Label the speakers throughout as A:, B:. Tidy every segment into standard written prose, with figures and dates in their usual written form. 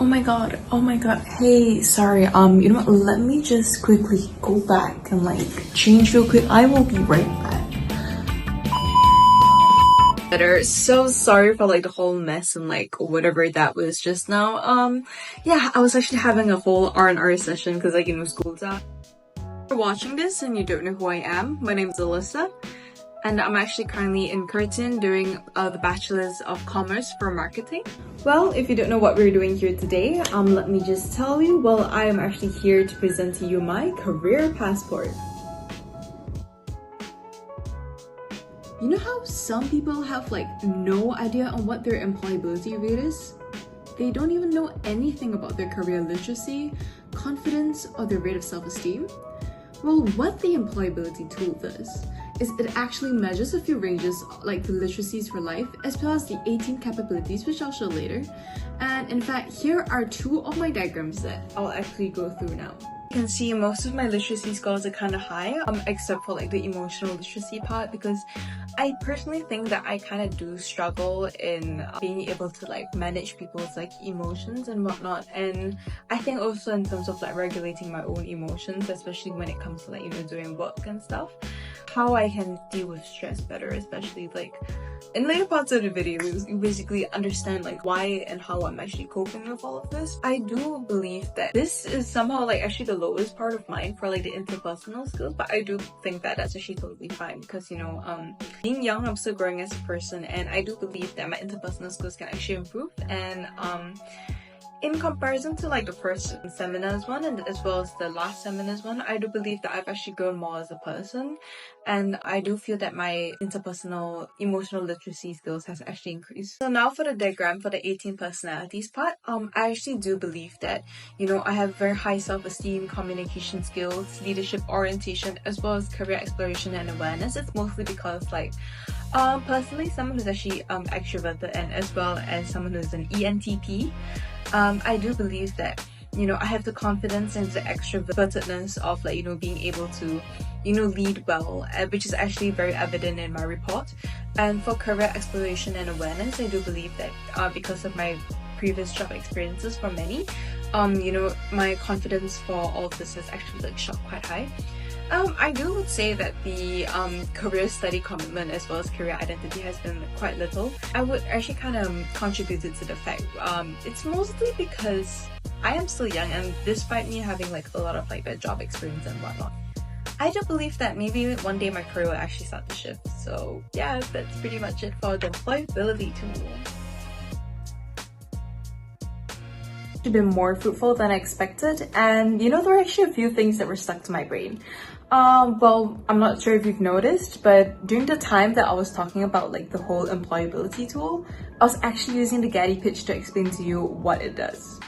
A: Oh my god, hey, sorry, you know what, let me just quickly go back and like change real quick. I will be right back. Better. So sorry for like the whole mess and like whatever that was just now. Yeah, I was actually having a whole R&R session because like, you know, school's out. If you're watching this and you don't know who I am, my name is Alyssa. And I'm actually currently in Curtin doing the Bachelor's of Commerce for Marketing. Well, if you don't know what we're doing here today, let me just tell you. Well, I am actually here to present to you my career passport. You know how some people have like no idea on what their employability rate is? They don't even know anything about their career literacy, confidence, or their rate of self-esteem. Well, what the employability tool does is it actually measures a few ranges like the literacies for life as well as the 18 capabilities, which I'll show later. And in fact, here are two of my diagrams that I'll actually go through now. You can see most of my literacy scores are kind of high, except for like the emotional literacy part, because I personally think that I kind of do struggle in being able to like manage people's like emotions and whatnot. And I think also in terms of like regulating my own emotions, especially when it comes to like, you know, doing work and stuff, how I can deal with stress better, especially like in later parts of the video, you basically understand like why and how I'm actually coping with all of this. I do believe that this is somehow like actually the lowest part of mine for like the interpersonal skills, but I do think that that's actually totally fine because, you know, being young, I'm still growing as a person, and I do believe that my interpersonal skills can actually improve. And in comparison to like the first seminars one and as well as the last seminars one, I do believe that I've actually grown more as a person, and I do feel that my interpersonal emotional literacy skills has actually increased. So now for the diagram for the 18 personalities part, I actually do believe that, you know, I have very high self-esteem, communication skills, leadership orientation, as well as career exploration and awareness. It's mostly because like personally, someone who's actually extroverted and as well as someone who's an ENTP, I do believe that, you know, I have the confidence and the extrovertedness of like, you know, being able to, you know, lead well, which is actually very evident in my report. And for career exploration and awareness, I do believe that because of my previous job experiences for many, you know, my confidence for all of this has actually like shot quite high. I would say that the career study commitment as well as career identity has been quite little. I would actually kind of contribute it to the fact it's mostly because I am still young, and despite me having like a lot of like the job experience and whatnot, I do believe that maybe one day my career will actually start to shift. So yeah, that's pretty much it for the employability tool. Been more fruitful than I expected, and you know, there are actually a few things that were stuck to my brain. Well, I'm not sure if you've noticed, but during the time that I was talking about like the whole employability tool, I was actually using the Getty pitch to explain to you what it does.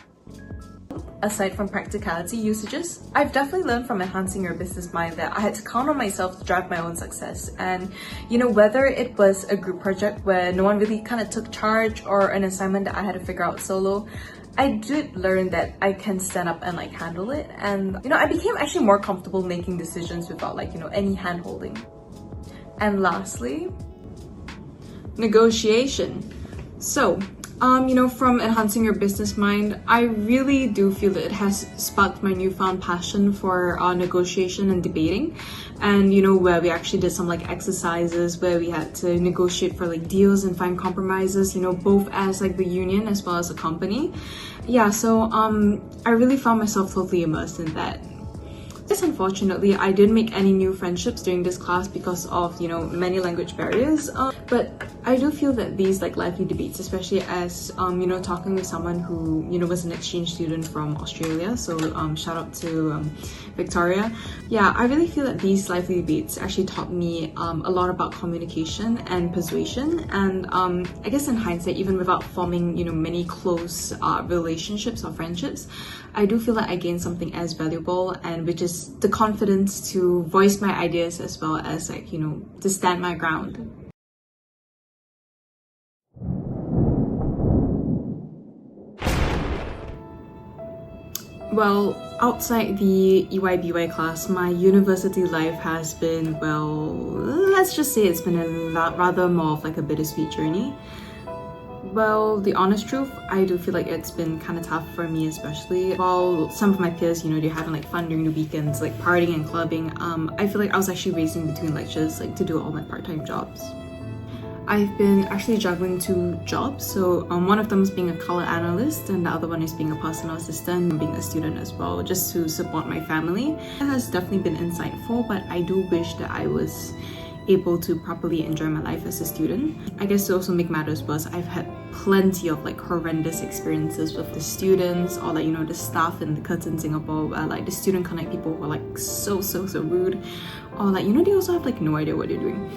A: Aside from practicality usages, I've definitely learned from enhancing your business mind that I had to count on myself to drive my own success. And you know, whether it was a group project where no one really kind of took charge or an assignment that I had to figure out solo, I did learn that I can stand up and like handle it. And you know, I became actually more comfortable making decisions without like, you know, any hand holding. And lastly, negotiation. So you know, from enhancing your business mind, I really do feel that it has sparked my newfound passion for negotiation and debating. And you know, where we actually did some like exercises where we had to negotiate for like deals and find compromises, you know, both as like the union as well as a company. Yeah, so I really found myself totally immersed in that. Yes, unfortunately, I didn't make any new friendships during this class because of, you know, many language barriers. But I do feel that these like lively debates, especially as, you know, talking with someone who, you know, was an exchange student from Australia. So shout out to Victoria. Yeah, I really feel that these lively debates actually taught me a lot about communication and persuasion. And I guess in hindsight, even without forming, you know, many close relationships or friendships, I do feel that I gained something as valuable, and which is the confidence to voice my ideas as well as like, you know, to stand my ground. Well, outside the EYBY class, my university life has been, well, let's just say it's been a rather more of like a bittersweet journey. Well, the honest truth, I do feel like it's been kind of tough for me, especially while some of my peers, you know, they're having like fun during the weekends, like partying and clubbing. I feel like I was actually racing between lectures, like to do all my part-time jobs. I've been actually juggling 2 jobs. So one of them is being a color analyst and the other one is being a personal assistant and being a student as well, just to support my family. It has definitely been insightful, but I do wish that I was able to properly enjoy my life as a student. I guess to also make matters worse, I've had plenty of like horrendous experiences with the students or like, you know, the staff in the Curtin Singapore, where like the student connect people who are like so rude, or like, you know, they also have like no idea what they're doing.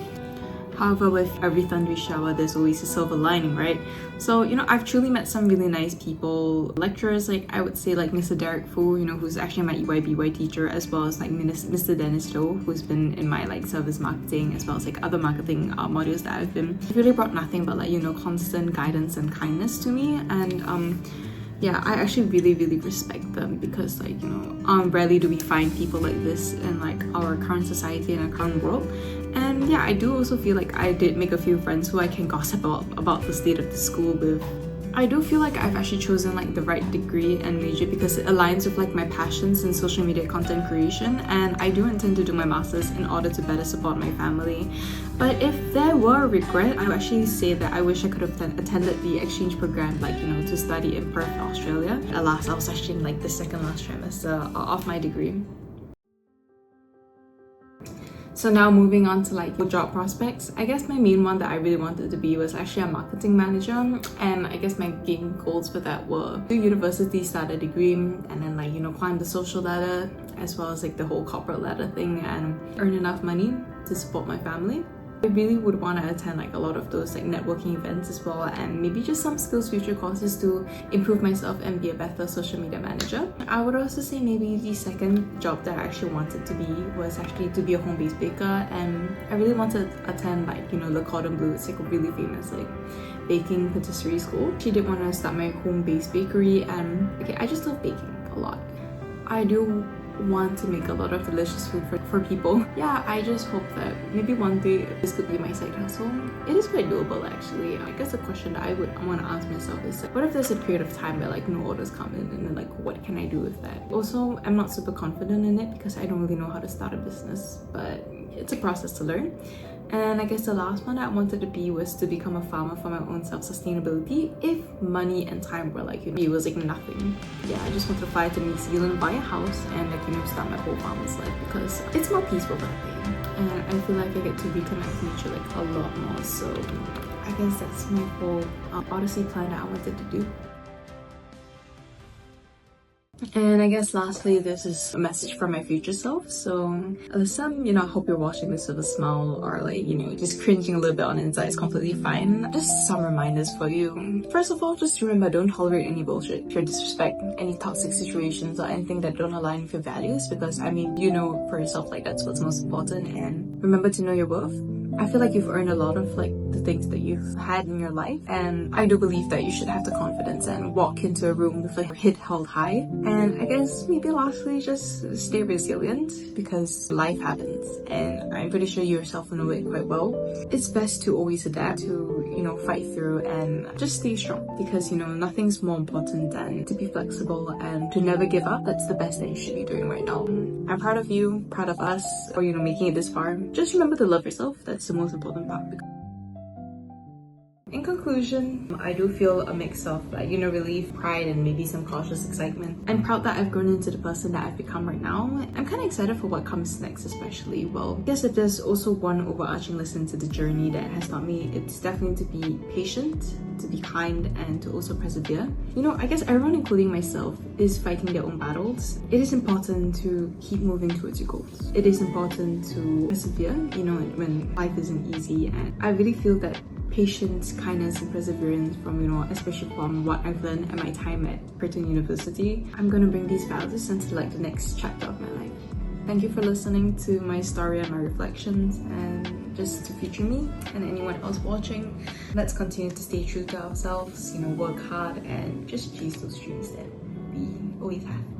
A: However, with every thundery shower, there's always a silver lining, right? So, you know, I've truly met some really nice people. Lecturers, like I would say like Mr. Derek Fu, you know, who's actually my EYBY teacher, as well as like Mr. Denise, who's been in my like service marketing, as well as like other marketing modules that I've been. It really brought nothing but like, you know, constant guidance and kindness to me. And yeah, I actually really respect them, because like, you know, rarely do we find people like this in like our current society and our current world. And yeah, I do also feel like I did make a few friends who I can gossip about the state of the school with. I do feel like I've actually chosen like the right degree and major because it aligns with like my passions in social media content creation, and I do intend to do my masters in order to better support my family. But if there were a regret, I would actually say that I wish I could have attended the exchange program, like, you know, to study in Perth, Australia. Alas, I was actually in like the second last trimester of my degree. So now moving on to like job prospects, I guess my main one that I really wanted to be was actually a marketing manager, and I guess my main goals for that were do university, start a degree, and then like, you know, climb the social ladder as well as like the whole corporate ladder thing and earn enough money to support my family. I really would want to attend like a lot of those like networking events as well, and maybe just some skills future courses to improve myself and be a better social media manager. I would also say maybe the second job that I actually wanted to be was actually to be a home-based baker, and I really wanted to attend like, you know, the Cordon Bleu. It's like a really famous like baking patisserie school. She did want to start my home-based bakery, and okay, I just love baking a lot. I do want to make a lot of delicious food for people. Yeah, I just hope that maybe one day this could be my side hustle. It is quite doable actually. I guess the question that I would want to ask myself is like, what if there's a period of time where like no orders come in, and then like what can I do with that? Also, I'm not super confident in it because I don't really know how to start a business, but it's a process to learn. And I guess the last one that I wanted to be was to become a farmer for my own self-sustainability if money and time were like, you know, it was like nothing. Yeah, I just wanted to fly to New Zealand, buy a house, and like, you know, start my whole farmer's life because it's more peaceful that way. And I feel like I get to reconnect with nature like a lot more. So I guess that's my whole Odyssey plan that I wanted to do. And I guess lastly, this is a message from my future self. So Alysa, you know, I hope you're watching this with a smile, or like, you know, just cringing a little bit on the inside is completely fine. Just some reminders for you. First of all, just remember, don't tolerate any bullshit, or disrespect, any toxic situations or anything that don't align with your values, because I mean, you know for yourself, like that's what's most important. And remember to know your worth. I feel like you've earned a lot of like the things that you've had in your life, and I do believe that you should have the confidence and walk into a room with like your head held high. And I guess maybe lastly, just stay resilient, because life happens, and I'm pretty sure you yourself know it quite well. It's best to always adapt, to, you know, fight through and just stay strong, because, you know, nothing's more important than to be flexible and to never give up. That's the best that you should be doing right now. I'm proud of you, proud of us for, you know, making it this far. Just remember to love yourself. That's the most important part. In conclusion, I do feel a mix of like, you know, relief, pride, and maybe some cautious excitement. I'm proud that I've grown into the person that I've become right now. I'm kind of excited for what comes next, especially. Well, I guess if there's also one overarching lesson to the journey that has taught me, it's definitely to be patient, to be kind, and to also persevere. You know, I guess everyone, including myself, is fighting their own battles. It is important to keep moving towards your goals. It is important to persevere, you know, when life isn't easy. And I really feel that patience, kindness, and perseverance from, you know, especially from what I've learned at my time at Curtin University, I'm gonna bring these values into like the next chapter of my life. Thank you for listening to my story and my reflections, and just to feature me and anyone else watching. Let's continue to stay true to ourselves, you know, work hard and just chase those dreams that we always have.